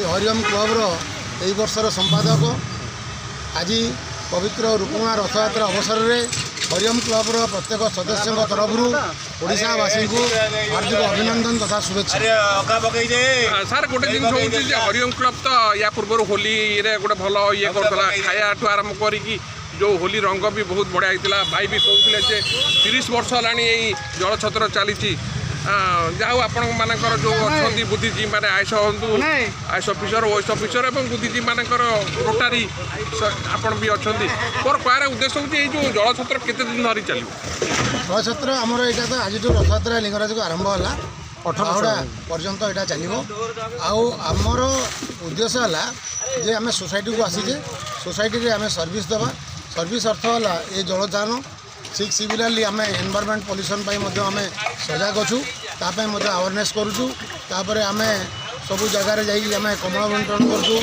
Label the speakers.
Speaker 1: हरिओम क्लब्र यही वर्षर संपादक। आज पवित्र रुकुमा रथयात्रा अवसर में हरिओम क्लब्र प्रत्येक सदस्य तरफ ओडावासी को हार्दिक अभिनंदन तथा शुभेच्छा।
Speaker 2: सर गोटे जिन हरिओम क्लब तो या पूर्व होली गोटे भल ये करता खाया ठू आरंभ करी जो होली रंग भी बहुत बढ़िया होता। भाई भी कहते 30 वर्ष है जल छत्र चली जाऊ आपण मानकर जो अच्छा बुद्धिजीवी मैंने आईएस हूँ आईएस ऑफिसर ओएस ऑफिसर और बुद्धिजीवी मानकर रोटारी आपण भी अच्छा मोर कहर उद्देश्य हूँ जो जल छत्र केते दिन धरी चलो
Speaker 1: जल छत्र आमर यहाँ तो आज जो रथयात्रा लिंगराज को आरंभ है 18 पर्यंत यहाँ चलो। आमर उद्देश्य है जे आम सोसाइटी को आसीचे सोसाइटी आम सर्विस देवा सर्विस अर्थ है ये जलदान ठीक सिमिलरली आम एनवायरमेंट पॉल्यूशन आम सजग अच्छू ताप अवेयरनेस करुचु आम सब जगार जाइए कमल बंटन करूँ।